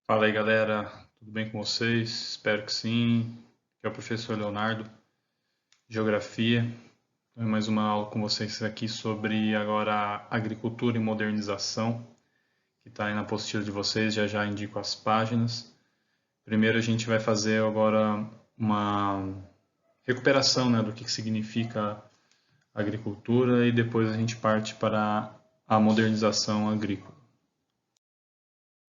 Fala aí, galera. Tudo bem com vocês? Espero que sim. Aqui é o professor Leonardo, Geografia. Então, mais uma aula com vocês aqui sobre agora agricultura e modernização, que está aí na apostila de vocês, já já indico as páginas. Primeiro a gente vai fazer agora uma recuperação, né, do que significa agricultura e depois a gente parte para a modernização agrícola.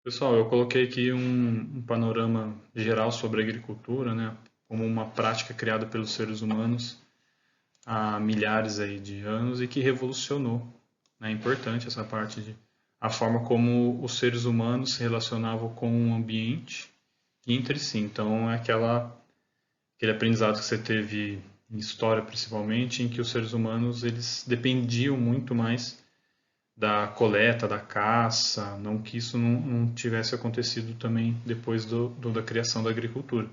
Pessoal, eu coloquei aqui um panorama geral sobre a agricultura, né, como uma prática criada pelos seres humanos há milhares aí de anos e que revolucionou. É importante essa parte de a forma como os seres humanos se relacionavam com o ambiente e entre si. Então, é aquele aprendizado que você teve em história, principalmente, em que os seres humanos eles dependiam muito mais da coleta, da caça, não que isso não tivesse acontecido também depois da criação da agricultura,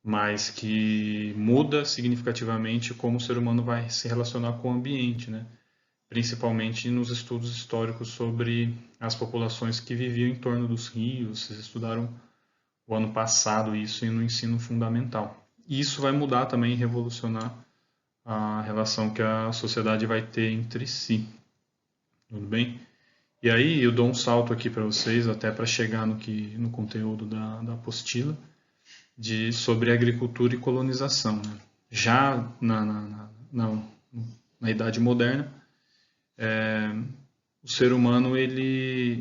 mas que muda significativamente como o ser humano vai se relacionar com o ambiente, né? Principalmente nos estudos históricos sobre as populações que viviam em torno dos rios. Vocês estudaram o ano passado isso no ensino fundamental. E isso vai mudar também e revolucionar a relação que a sociedade vai ter entre si. Tudo bem? E aí eu dou um salto aqui para vocês, até para chegar no conteúdo da apostila, sobre agricultura e colonização. Né? Já na Idade Moderna, o ser humano,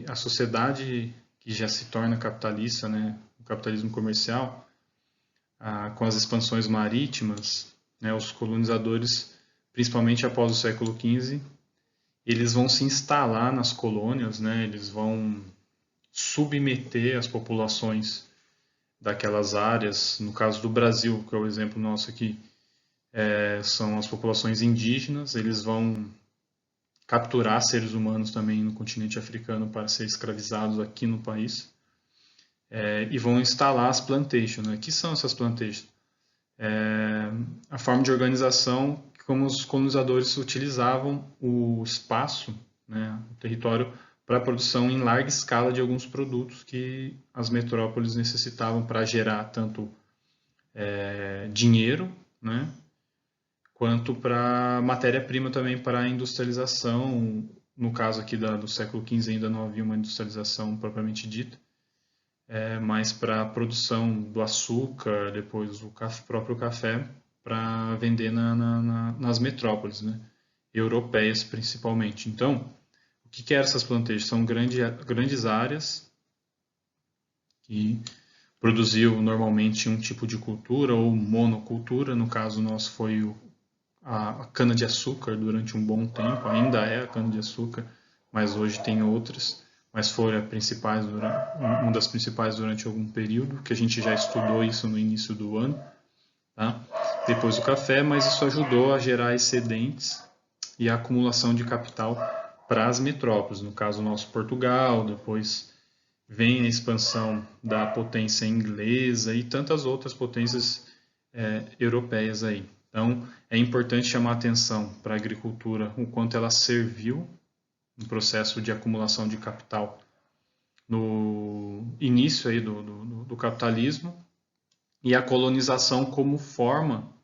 a sociedade que já se torna capitalista, né, o capitalismo comercial, com as expansões marítimas, né, os colonizadores, principalmente após o século XV, eles vão se instalar nas colônias, né, eles vão submeter as populações daquelas áreas, no caso do Brasil, que é o exemplo nosso aqui, são as populações indígenas, eles vão capturar seres humanos também no continente africano para ser escravizados aqui no país, e vão instalar as plantations. Né? O que são essas plantations? A forma de organização como os colonizadores utilizavam o espaço, né, o território, para a produção em larga escala de alguns produtos que as metrópoles necessitavam para gerar tanto dinheiro, né, quanto para matéria-prima também para a industrialização. No caso aqui do século XV ainda não havia uma industrialização propriamente dita, mas para a produção do açúcar, depois o próprio café, para vender nas metrópoles, né? Europeias principalmente. Então, o que eram essas plantagens? São grandes áreas que produziam normalmente um tipo de cultura ou monocultura. No caso nosso foi a cana-de-açúcar durante um bom tempo, ainda é a cana-de-açúcar, mas hoje tem outras, mas foram uma das principais durante algum período, que a gente já estudou isso no início do ano, tá? Depois o café, mas isso ajudou a gerar excedentes e a acumulação de capital para as metrópoles, no caso nosso Portugal, depois vem a expansão da potência inglesa e tantas outras potências europeias aí. Então, é importante chamar atenção para a agricultura, o quanto ela serviu no processo de acumulação de capital no início aí do capitalismo e a colonização como forma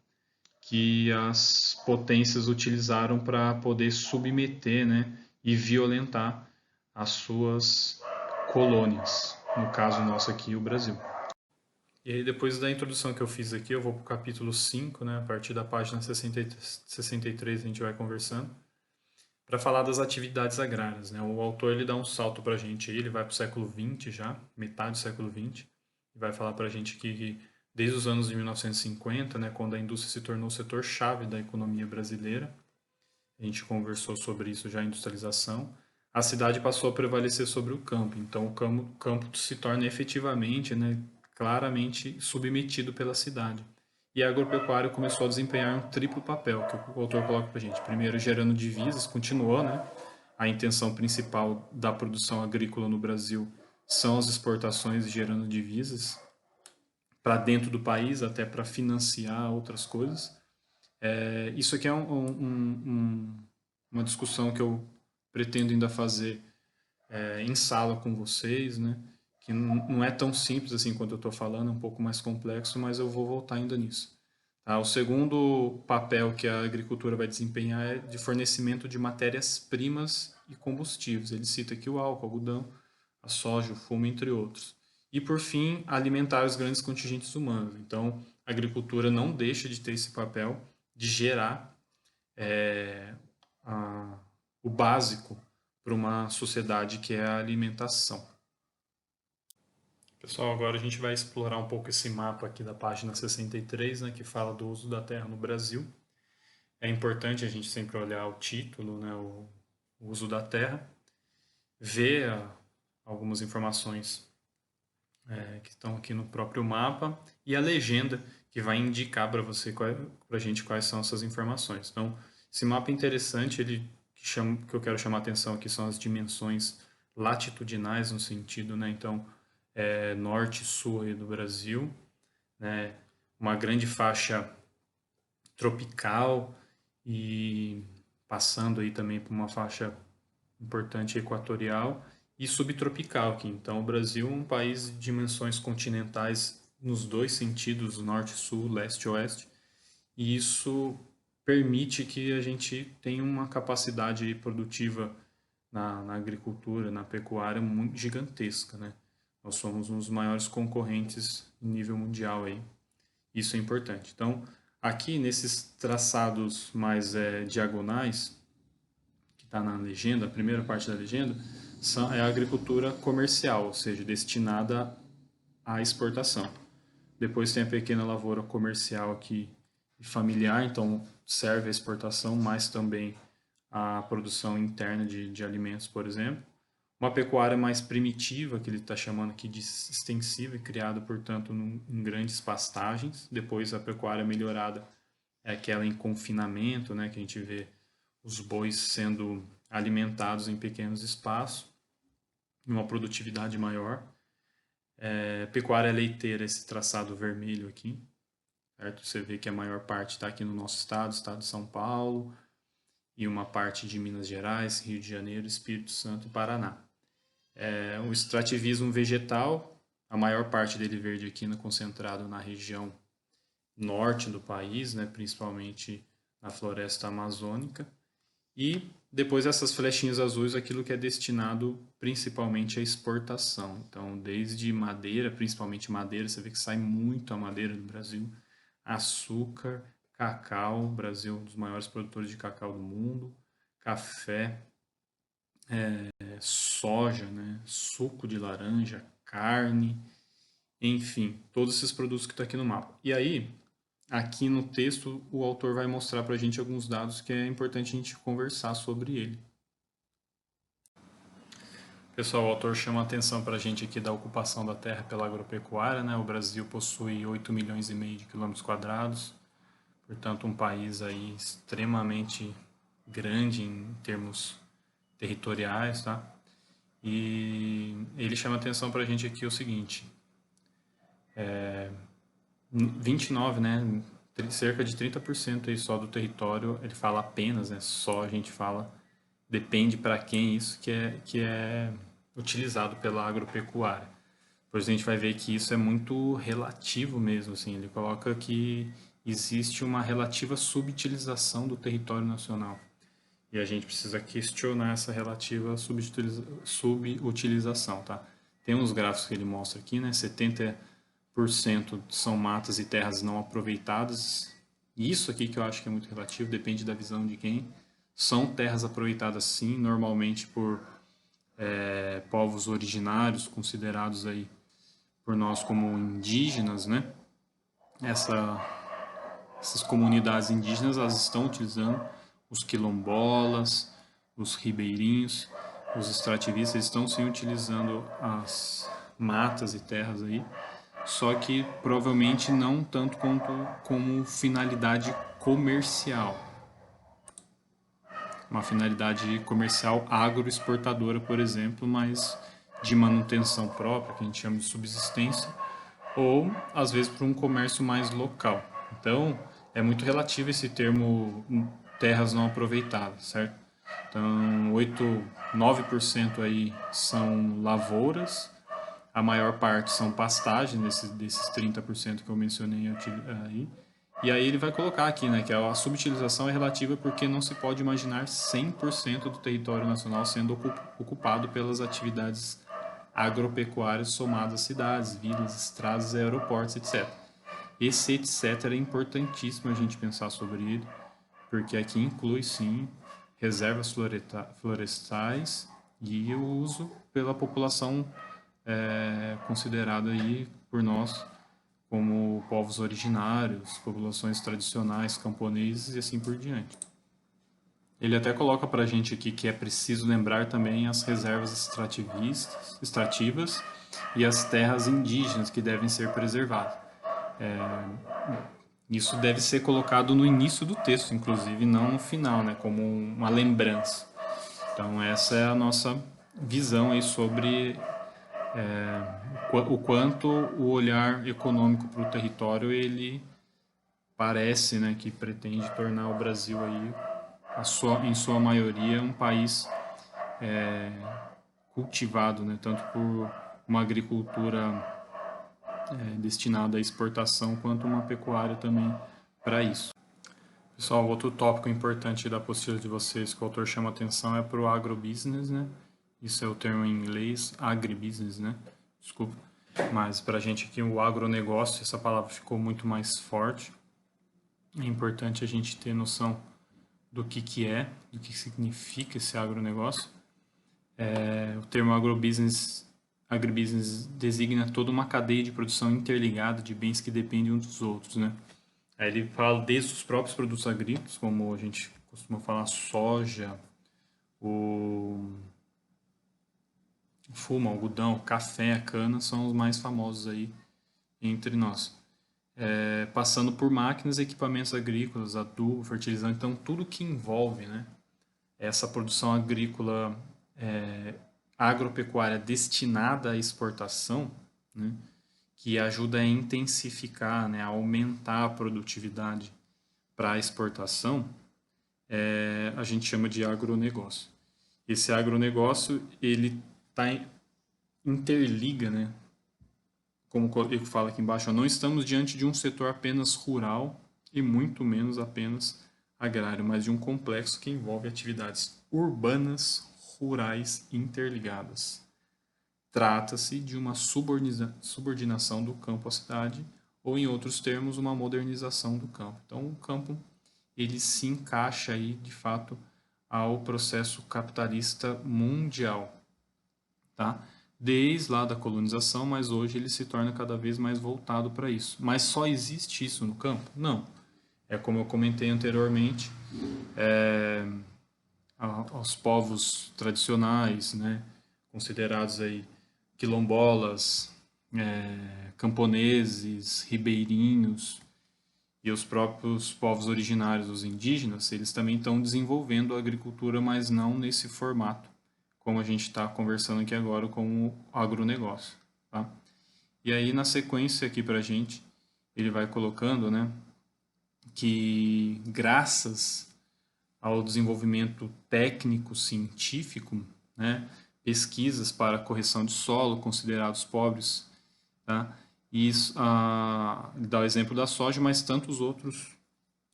que as potências utilizaram para poder submeter, né, e violentar as suas colônias, no caso nosso aqui, o Brasil. E aí, depois da introdução que eu fiz aqui, eu vou para o capítulo 5, né, a partir da página 63 a gente vai conversando, para falar das atividades agrárias. Né? O autor ele dá um salto para a gente aí, ele vai para o século XX já, metade do século XX, e vai falar para a gente que desde os anos de 1950, né, quando a indústria se tornou o setor-chave da economia brasileira, a gente conversou sobre isso já, a industrialização, a cidade passou a prevalecer sobre o campo. Então, o campo se torna efetivamente, né, claramente submetido pela cidade. E a agropecuária começou a desempenhar um triplo papel, que o autor coloca para a gente. Primeiro, gerando divisas, continuou, né? A intenção principal da produção agrícola no Brasil são as exportações gerando divisas para dentro do país, até para financiar outras coisas. Isso aqui é uma discussão que eu pretendo ainda fazer em sala com vocês, né? que não é tão simples assim quanto eu estou falando, é um pouco mais complexo, mas eu vou voltar ainda nisso. Tá? O segundo papel que a agricultura vai desempenhar é de fornecimento de matérias-primas e combustíveis. Ele cita aqui o álcool, o algodão, a soja, o fumo, entre outros. E, por fim, alimentar os grandes contingentes humanos. Então, a agricultura não deixa de ter esse papel de gerar a, o básico para uma sociedade, que é a alimentação. Pessoal, agora a gente vai explorar um pouco esse mapa aqui da página 63, né, que fala do uso da terra no Brasil. É importante a gente sempre olhar o título, né, o uso da terra, ver algumas informações que estão aqui no próprio mapa e a legenda que vai indicar para você, para a gente, quais são essas informações. Então, esse mapa é interessante, ele que eu quero chamar a atenção aqui são as dimensões latitudinais no sentido, né? Então, norte e sul aí do Brasil, né? Uma grande faixa tropical e passando aí também por uma faixa importante equatorial e subtropical aqui. Então, o Brasil é um país de dimensões continentais nos dois sentidos, norte, sul, leste, oeste, e isso permite que a gente tenha uma capacidade produtiva na agricultura, na pecuária muito gigantesca, né? Nós somos um dos maiores concorrentes em nível mundial aí. Isso é importante. Então, aqui nesses traçados mais diagonais, que está na legenda, a primeira parte da legenda, é a agricultura comercial, ou seja, destinada à exportação. Depois tem a pequena lavoura comercial aqui familiar, então serve à exportação, mas também à produção interna de alimentos, por exemplo. Uma pecuária mais primitiva, que ele está chamando aqui de extensiva, e criada, portanto, em grandes pastagens. Depois a pecuária melhorada é aquela em confinamento, né, que a gente vê os bois sendo alimentados em pequenos espaços, uma produtividade maior. Pecuária leiteira, esse traçado vermelho aqui, certo? Você vê que a maior parte está aqui no nosso estado de São Paulo, e uma parte de Minas Gerais, Rio de Janeiro, Espírito Santo e Paraná. O extrativismo vegetal, a maior parte dele verde aqui concentrado na região norte do país, né, principalmente na floresta amazônica. E depois essas flechinhas azuis, aquilo que é destinado principalmente à exportação. Então, desde madeira, principalmente madeira, você vê que sai muito a madeira do Brasil, açúcar, cacau, o Brasil é um dos maiores produtores de cacau do mundo, café, soja, né, suco de laranja, carne, enfim, todos esses produtos que estão aqui no mapa. E aí, aqui no texto, o autor vai mostrar para a gente alguns dados que é importante a gente conversar sobre ele. Pessoal, o autor chama a atenção para a gente aqui da ocupação da terra pela agropecuária, né? O Brasil possui 8 milhões e meio de quilômetros quadrados, portanto um país aí extremamente grande em termos territoriais, tá? E ele chama a atenção para a gente aqui o seguinte, 29, né, cerca de 30% aí só do território, ele fala apenas, né, só a gente fala, depende para quem isso que é utilizado pela agropecuária. Pois a gente vai ver que isso é muito relativo mesmo, assim, ele coloca que existe uma relativa subutilização do território nacional. E a gente precisa questionar essa relativa subutilização, tá? Tem uns gráficos que ele mostra aqui, né? 70% são matas e terras não aproveitadas. Isso aqui que eu acho que é muito relativo, depende da visão de quem. São terras aproveitadas sim, normalmente por povos originários, considerados aí por nós como indígenas, né? Essas comunidades indígenas, elas estão utilizando os quilombolas, os ribeirinhos, os extrativistas estão sim utilizando as matas e terras aí, só que provavelmente não tanto quanto como finalidade comercial. Uma finalidade comercial agroexportadora, por exemplo, mas de manutenção própria, que a gente chama de subsistência, ou às vezes para um comércio mais local. Então, é muito relativo esse termo terras não aproveitadas, certo? Então, 9% aí são lavouras, A maior parte são pastagens, desses 30% que eu mencionei aí. E aí ele vai colocar aqui, né, que a subutilização é relativa porque não se pode imaginar 100% do território nacional sendo ocupado pelas atividades agropecuárias somadas a cidades, vilas, estradas, aeroportos, etc. Esse etc é importantíssimo a gente pensar sobre ele, porque aqui inclui sim reservas florestais e o uso pela população considerada aí por nós como povos originários, populações tradicionais, camponeses e assim por diante. Ele até coloca para a gente aqui que é preciso lembrar também as reservas extrativas e as terras indígenas que devem ser preservadas. Isso deve ser colocado no início do texto, inclusive, não no final, né, como uma lembrança. Então, essa é a nossa visão aí sobre o quanto o olhar econômico para o território ele parece, né, que pretende tornar o Brasil aí, em sua maioria, um país cultivado, né, tanto por uma agricultura destinada à exportação, quanto uma pecuária também para isso. Pessoal, outro tópico importante da apostila de vocês que o autor chama atenção é para o agrobusiness, né? Isso é o termo em inglês, agribusiness, né? Desculpa. Mas para a gente aqui, o agronegócio, essa palavra ficou muito mais forte. É importante a gente ter noção do que é, do que significa esse agronegócio. O termo agribusiness designa toda uma cadeia de produção interligada de bens que dependem uns dos outros, né? Aí ele fala desde os próprios produtos agrícolas, como a gente costuma falar, soja, o fumo, algodão, café, cana, são os mais famosos aí entre nós. Passando por máquinas, equipamentos agrícolas, adubo, fertilizante, então tudo que envolve, né, essa produção agrícola agropecuária destinada à exportação, né, que ajuda a intensificar, né, a aumentar a produtividade para a exportação, a gente chama de agronegócio. Esse agronegócio, ele interliga, né, como ele fala aqui embaixo, não estamos diante de um setor apenas rural e muito menos apenas agrário, mas de um complexo que envolve atividades urbanas, rurais interligadas. Trata-se de uma subordinação do campo à cidade, ou em outros termos, uma modernização do campo. Então, o campo ele se encaixa aí, de fato, ao processo capitalista mundial, tá? Desde lá da colonização, mas hoje ele se torna cada vez mais voltado para isso. Mas só existe isso no campo? Não. É como eu comentei anteriormente, aos povos tradicionais, né, considerados aí quilombolas, camponeses, ribeirinhos e os próprios povos originários, os indígenas, eles também estão desenvolvendo a agricultura, mas não nesse formato, como a gente está conversando aqui agora com o agronegócio. Tá? E aí, na sequência aqui para a gente, ele vai colocando, né, que graças ao desenvolvimento técnico científico, né, pesquisas para correção de solo considerados pobres, tá? E isso, dá o exemplo da soja, mas tantas outras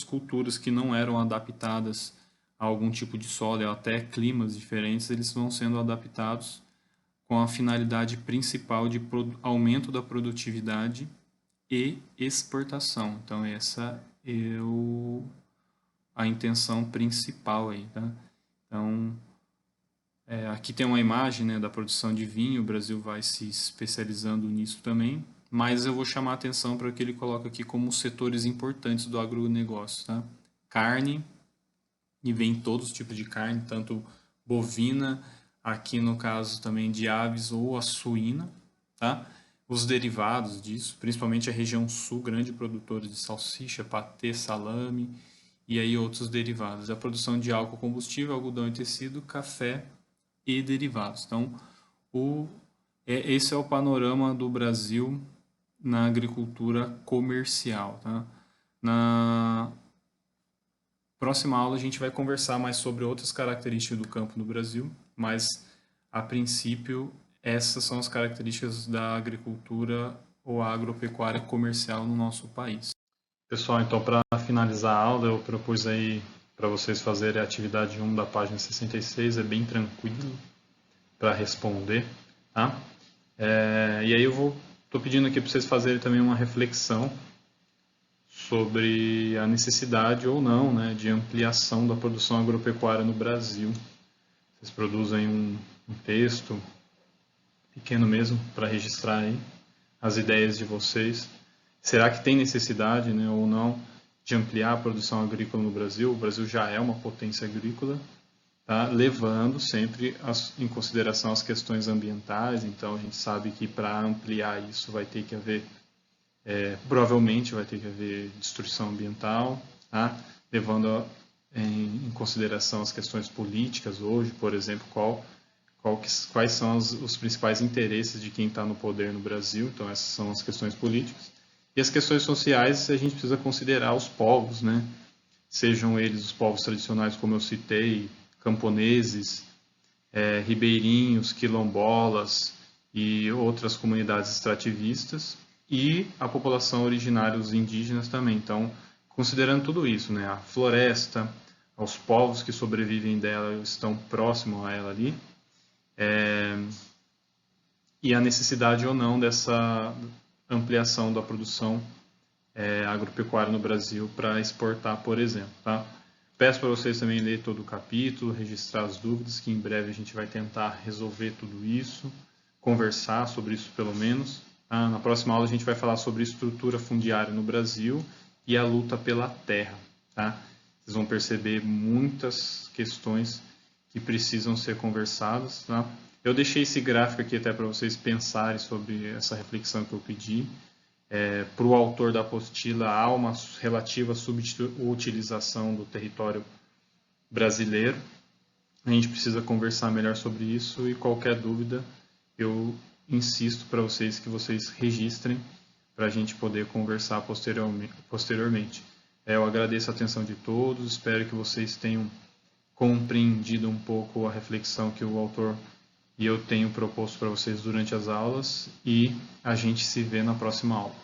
culturas que não eram adaptadas a algum tipo de solo, e até climas diferentes, eles vão sendo adaptados com a finalidade principal de aumento da produtividade e exportação. Então essa é a intenção principal aí, tá? Então, aqui tem uma imagem, né, da produção de vinho, o Brasil vai se especializando nisso também, mas eu vou chamar a atenção para o que ele coloca aqui como setores importantes do agronegócio, tá? Carne, e vem todos os tipos de carne, tanto bovina, aqui no caso também de aves ou a suína, tá? Os derivados disso, principalmente a região sul, grande produtora de salsicha, patê, salame, e aí outros derivados. A produção de álcool, combustível, algodão e tecido, café e derivados. Então, esse é o panorama do Brasil na agricultura comercial. Tá? Na próxima aula a gente vai conversar mais sobre outras características do campo no Brasil, mas a princípio essas são as características da agricultura ou agropecuária comercial no nosso país. Pessoal, então para finalizar a aula, eu propus aí para vocês fazerem a atividade 1 da página 66, é bem tranquilo para responder, tá? E aí eu estou pedindo aqui para vocês fazerem também uma reflexão sobre a necessidade ou não, né, de ampliação da produção agropecuária no Brasil. Vocês produzem um texto pequeno mesmo para registrar aí as ideias de vocês. Será que tem necessidade, né, ou não, de ampliar a produção agrícola no Brasil? O Brasil já é uma potência agrícola, tá? Levando sempre em consideração as questões ambientais. Então a gente sabe que para ampliar isso vai ter que haver, provavelmente vai ter que haver destruição ambiental, tá? Levando em consideração as questões políticas hoje, por exemplo, quais são os principais interesses de quem está no poder no Brasil. Então essas são as questões políticas. E as questões sociais, a gente precisa considerar os povos, né? Sejam eles os povos tradicionais, como eu citei, camponeses, ribeirinhos, quilombolas e outras comunidades extrativistas, e a população originária, os indígenas também. Então, considerando tudo isso, né? A floresta, os povos que sobrevivem dela, estão próximos a ela ali, e a necessidade ou não dessa ampliação da produção agropecuária no Brasil para exportar, por exemplo. Tá? Peço para vocês também ler todo o capítulo, registrar as dúvidas, que em breve a gente vai tentar resolver tudo isso, conversar sobre isso pelo menos. Tá? Na próxima aula a gente vai falar sobre estrutura fundiária no Brasil e a luta pela terra. Tá? Vocês vão perceber muitas questões que precisam ser conversadas. Tá? Eu deixei esse gráfico aqui até para vocês pensarem sobre essa reflexão que eu pedi. Para o autor da apostila, há uma relativa subutilização do território brasileiro. A gente precisa conversar melhor sobre isso, e qualquer dúvida eu insisto para vocês que vocês registrem para a gente poder conversar posteriormente. Eu agradeço a atenção de todos, espero que vocês tenham compreendido um pouco a reflexão que o autor e eu tenho proposto para vocês durante as aulas, e a gente se vê na próxima aula.